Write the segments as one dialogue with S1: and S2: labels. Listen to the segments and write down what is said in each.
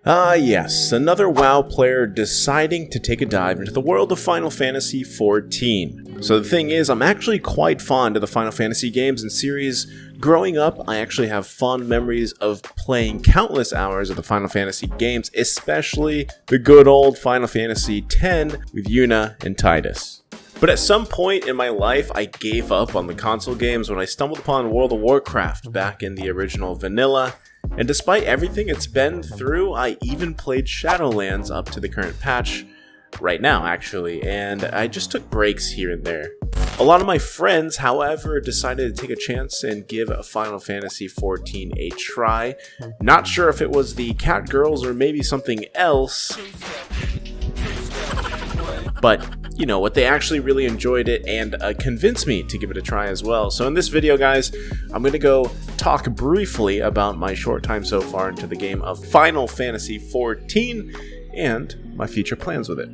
S1: Yes, another WoW player deciding to take a dive into the world of Final Fantasy XIV. So the thing is, I'm actually quite fond of the Final Fantasy games and series. Growing up, I actually have fond memories of playing countless hours of the Final Fantasy games, especially the good old Final Fantasy X with Yuna and Tidus. But at some point in my life, I gave up on the console games when I stumbled upon World of Warcraft back in the original vanilla. And despite everything it's been through, I even played Shadowlands up to the current patch right now, actually, and I just took breaks here and there. A lot of my friends, however, decided to take a chance and give Final Fantasy XIV a try. Not sure if it was the cat girls or maybe something else, but you know what, they actually really enjoyed it and convinced me to give it a try as well. So in this video, guys, I'm going to go talk briefly about my short time so far into the game of Final Fantasy XIV and my future plans with it.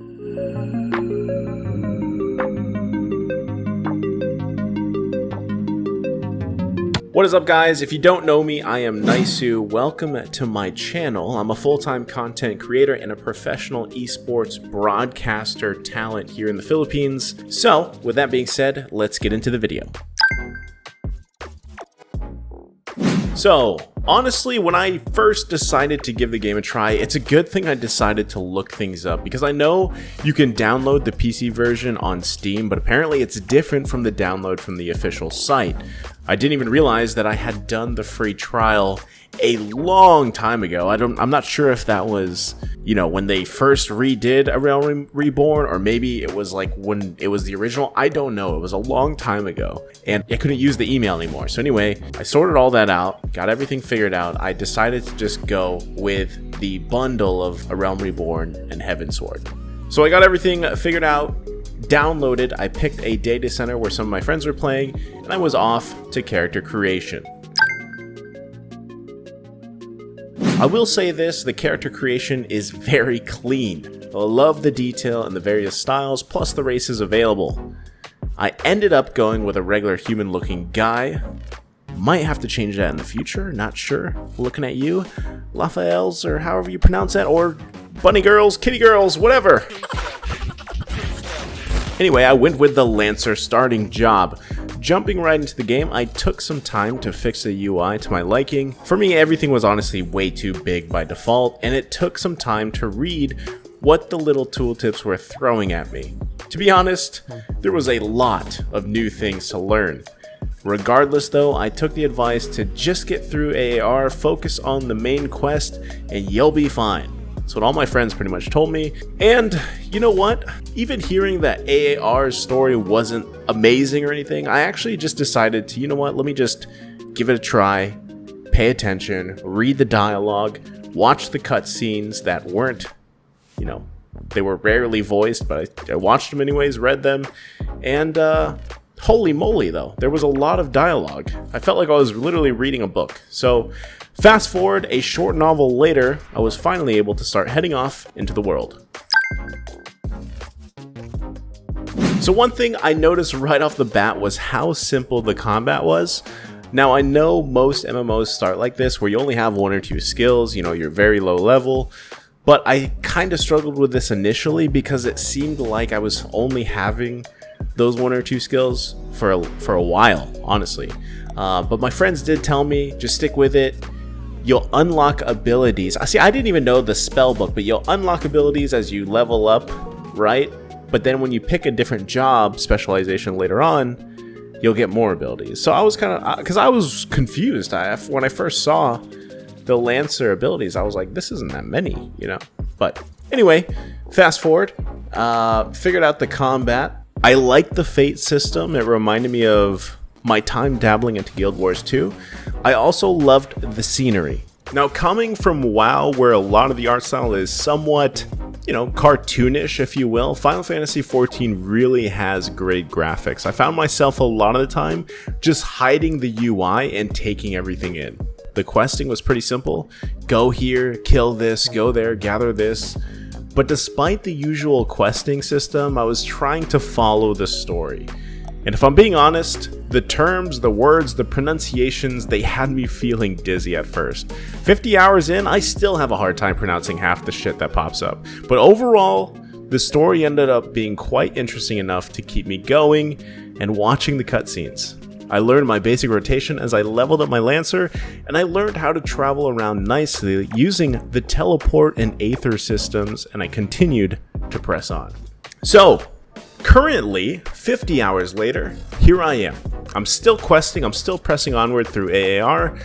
S1: What is up, guys? If you don't know me, I am Naisou. Welcome to my channel. I'm a full-time content creator and a professional esports broadcaster talent here in the Philippines. So, with that being said, let's get into the video. So, honestly, when I first decided to give the game a try, it's a good thing I decided to look things up, because I know you can download the PC version on Steam, but apparently it's different from the download from the official site. I didn't even realize that I had done the free trial a long time ago. I'm not sure if that was, you know, when they first redid A Realm Reborn, or maybe it was like when it was the original. I don't know. It was a long time ago, and I couldn't use the email anymore. So anyway, I sorted all that out, got everything figured out. I decided to just go with the bundle of A Realm Reborn and Heavensward. So I got everything figured out, downloaded, I picked a data center where some of my friends were playing, and I was off to character creation. I will say this, the character creation is very clean. I love the detail and the various styles, plus the races available. I ended up going with a regular human-looking guy. Might have to change that in the future, not sure. Looking at you, Raphaels, or however you pronounce that, or bunny girls, kitty girls, whatever. Anyway, I went with the Lancer starting job. Jumping right into the game, I took some time to fix the UI to my liking. For me, everything was honestly way too big by default, and it took some time to read what the little tooltips were throwing at me. To be honest, there was a lot of new things to learn. Regardless though, I took the advice to just get through AAR, focus on the main quest, and you'll be fine. That's what all my friends pretty much told me. And you know what? Even hearing that AAR's story wasn't amazing or anything, I actually just decided to, you know what, let me just give it a try, pay attention, read the dialogue, watch the cutscenes that weren't, you know, they were rarely voiced, but I watched them anyways, read them, and holy moly though, there was a lot of dialogue. I felt like I was literally reading a book. So fast forward a short novel later, I was finally able to start heading off into the world. So one thing I noticed right off the bat was how simple the combat was. Now I know most MMOs start like this, where you only have one or two skills, you know, you're very low level, but I kind of struggled with this initially because it seemed like I was only having those one or two skills for a while, honestly. But my friends did tell me, just stick with it. You'll unlock abilities. See, I didn't even know the spell book, but you'll unlock abilities as you level up, right? But then when you pick a different job specialization later on, you'll get more abilities. So I was kind of, because I was confused. When I first saw the Lancer abilities, I was like, this isn't that many, you know? But anyway, fast forward, figured out the combat. I liked the fate system. It reminded me of my time dabbling into Guild Wars 2. I also loved the scenery. Now, coming from WoW, where a lot of the art style is somewhat, you know, cartoonish, if you will, Final Fantasy XIV really has great graphics. I found myself a lot of the time just hiding the UI and taking everything in. The questing was pretty simple. Go here, kill this, go there, gather this. But despite the usual questing system, I was trying to follow the story. And if I'm being honest, the terms, the words, the pronunciations, they had me feeling dizzy at first. 50 hours in, I still have a hard time pronouncing half the shit that pops up. But overall, the story ended up being quite interesting enough to keep me going and watching the cutscenes. I learned my basic rotation as I leveled up my Lancer, and I learned how to travel around nicely using the teleport and Aether systems, and I continued to press on. So, currently, 50 hours later, here I am. I'm still questing, I'm still pressing onward through AAR,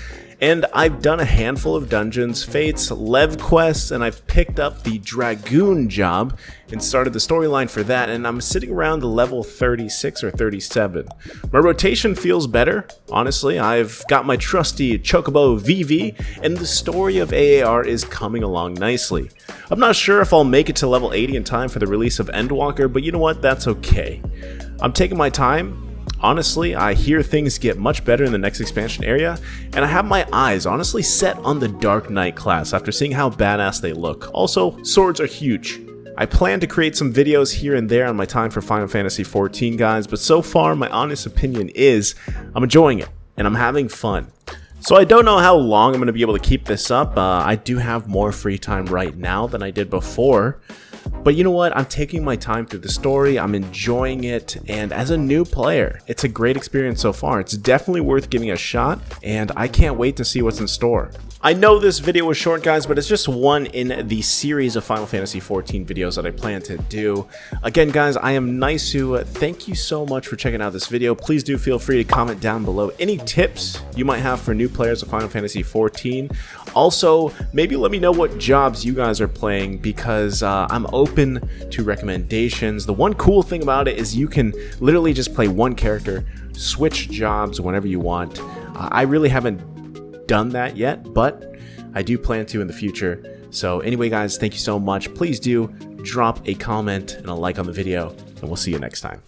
S1: and I've done a handful of dungeons, fates, lev quests, and I've picked up the Dragoon job and started the storyline for that, and I'm sitting around level 36 or 37. My rotation feels better, honestly. I've got my trusty Chocobo VV, and the story of AAR is coming along nicely. I'm not sure if I'll make it to level 80 in time for the release of Endwalker, but you know what, that's okay. I'm taking my time. Honestly, I hear things get much better in the next expansion area, and I have my eyes honestly set on the Dark Knight class after seeing how badass they look. Also, swords are huge. I plan to create some videos here and there on my time for Final Fantasy XIV, guys, but so far my honest opinion is I'm enjoying it, and I'm having fun. So I don't know how long I'm going to be able to keep this up. I do have more free time right now than I did before. But you know what, I'm taking my time through the story, I'm enjoying it, and as a new player, it's a great experience so far. It's definitely worth giving a shot, and I can't wait to see what's in store. I know this video was short, guys, but it's just one in the series of Final Fantasy XIV videos that I plan to do. Again, guys, I am Naisou. Thank you so much for checking out this video. Please do feel free to comment down below any tips you might have for new players of Final Fantasy XIV. Also, maybe let me know what jobs you guys are playing, because I'm open to recommendations. The one cool thing about it is you can literally just play one character, switch jobs whenever you want. I really haven't done that yet, but I do plan to in the future. So anyway, guys, thank you so much. Please do drop a comment and a like on the video, and we'll see you next time.